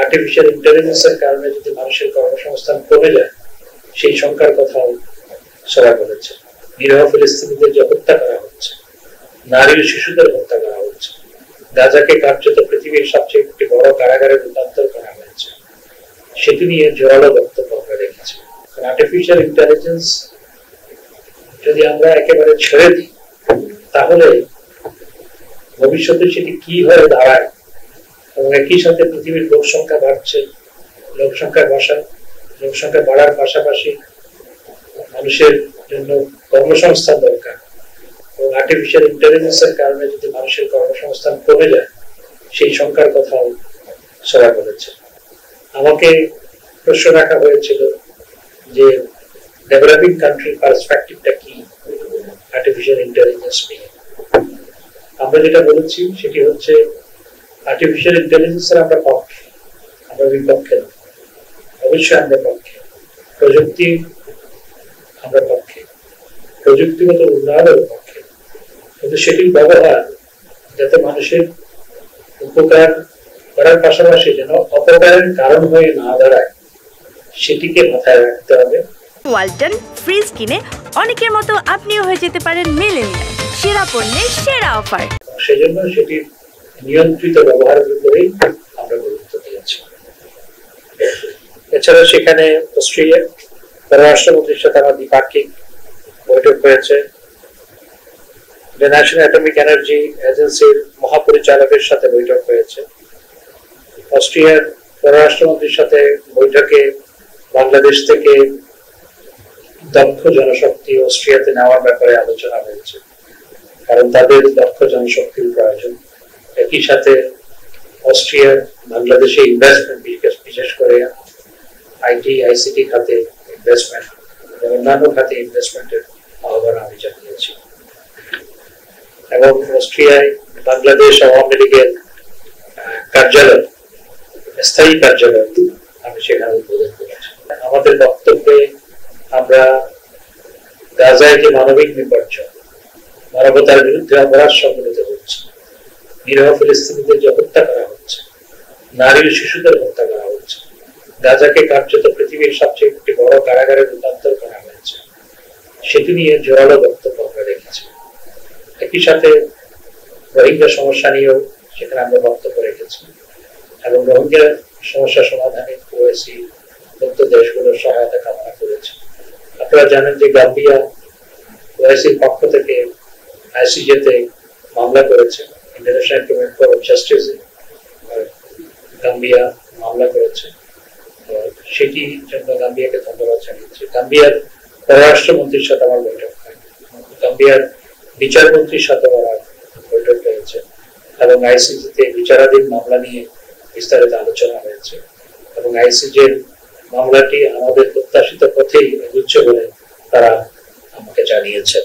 Artificial ইন্টেলিজেন্সের কারণে যদি মানুষের কর্মসংস্থান কমে যায় সেই সংখ্যার কথাও সবাই বলেছে। নিরীহ ফিলিস্তিনিদের যে হত্যা করা হচ্ছে, নারী ও শিশুদের হত্যা করা হচ্ছে, গাজাকে কার্যত পৃথিবীর সবচেয়ে একটি বড় কারাগারে রূপান্তর করা হয়েছে, সেটি নিয়ে জোরালো বক্তব্য আমরা রেখেছি। আর্টিফিশিয়াল ইন্টেলিজেন্স যদি আমরা একেবারে ছেড়ে দিই তাহলে ভবিষ্যতে সেটি কি হয়ে দাঁড়ায়, এবং একই সাথে পৃথিবীর লোক সংখ্যা বাড়ছে, লোক সংখ্যা বাড়ার পাশাপাশি মানুষের জন্য কর্মসংস্থান দরকার, এবং আর্টিফিশিয়াল ইন্টেলিজেন্সের কারণে যদি মানুষের কর্মসংস্থান কমে যায় সেই সংখ্যার কথাও সবাই বলেছে। আমাকে প্রশ্ন রাখা হয়েছিল যে ডেভেলপিং কান্ট্রির পার্সপেক্টিভটা কি আর্টিফিশিয়াল ইন্টেলিজেন্স নিয়ে। আমরা যেটা বলেছি সেটি হচ্ছে আর্টিফিশিয়াল ইন্টেলিজেন্সের আমরা পক্ষে, আমরা বিপক্ষে না। অবশ্যই আমরা পক্ষে, প্রযুক্তি আমরা পক্ষে, প্রযুক্তিগত উন্নয়নের পক্ষে, কিন্তু সেটির ব্যবহার যাতে মানুষের উপকার করার পাশাপাশি যেন অপকারের কারণ হয়ে না দাঁড়ায় সেটিকে মাথায় রাখতে হবে। ওয়ালটন ফ্রিজ কিনে অনেকের মতো আপনিও হয়ে যেতে পারেন মিলেনিয়াল, সেরা পণ্যের সেরা অফার। সেজন্য সেটির নিয়ন্ত্রিত ব্যবহারের উপরেই আমরা গুরুত্ব দিয়েছি। এছাড়া সেখানে অস্ট্রিয়ার পররাষ্ট্রমন্ত্রীর সাথে আমার দ্বিপাক্ষিক বৈঠক হয়েছে, ন্যাশনাল অ্যাটমিক এনার্জি এজেন্সির মহাপরিচালকের সাথে বৈঠক হয়েছে। অস্ট্রিয়ার পররাষ্ট্রমন্ত্রীর সাথে বৈঠকে বাংলাদেশ থেকে দক্ষ জনশক্তি অস্ট্রিয়াতে নেওয়ার ব্যাপারে আলোচনা হয়েছে, কারণ তাদের দক্ষ জনশক্তির প্রয়োজন। একই সাথে অস্ট্রিয়ার বাংলাদেশে ইনভেস্টমেন্ট, বিশেষ করে আইটি আইসিটি খাতে ইনভেস্টমেন্ট এবং অন্যান্য খাতে ইনভেস্টমেন্টের আহ্বান আমি জানিয়েছি। এবং অস্ট্রিয়ায় বাংলাদেশ আওয়ামী লীগের কার্যালয়, স্থায়ী কার্যালয় আমি সেখানে উদ্বোধন করেছি। আমাদের বক্তব্যে আমরা গাজায় যে মানবিক বিপর্যয়, মানবতার বিরুদ্ধে অপরাধ সংঘটিত হচ্ছে, নিরীহ ফিলিস্তিনিদের যে হত্যা করা হচ্ছে, নারী ও শিশুদের হত্যা করা হচ্ছে, গাজাকে কার্যত পৃথিবীর সবচেয়ে একটি বড় কারাগারে রূপান্তর করা হয়েছে, সেটি নিয়ে জোরালো বক্তব্য আমরা রেখেছি। একই সাথে রোহিঙ্গা সমস্যা নিয়েও সেখানে আমরা বক্তব্য রেখেছি, এবং রোহিঙ্গা সমস্যা সমাধানে ওআইসি মুক্ত দেশগুলোর সহায়তা কামনা করেছে। আপনারা জানেন যে গাম্বিয়া ওআইসির পক্ষ থেকে আইসিজেতে মামলা করেছে, ইন্টারন্যাশনাল কমিশন ফর জাস্টিসে গাম্বিয়া মামলা করেছে। সেটি জন্য গাম্বিয়াকে ধন্যবাদ জানিয়েছি। গাম্বিয়ার পররাষ্ট্রমন্ত্রীর সাথে আমার বৈঠক হয়, গাম্বিয়ার বিচারমন্ত্রীর সাথে আমার বৈঠক হয়েছে, এবং আইসিজিতে বিচারাধীন মামলা নিয়ে বিস্তারিত আলোচনা হয়েছে, এবং আইসিজের মামলাটি আমাদের প্রত্যাশিত পথেই এগুচ্ছে বলে তারা আমাকে জানিয়েছেন।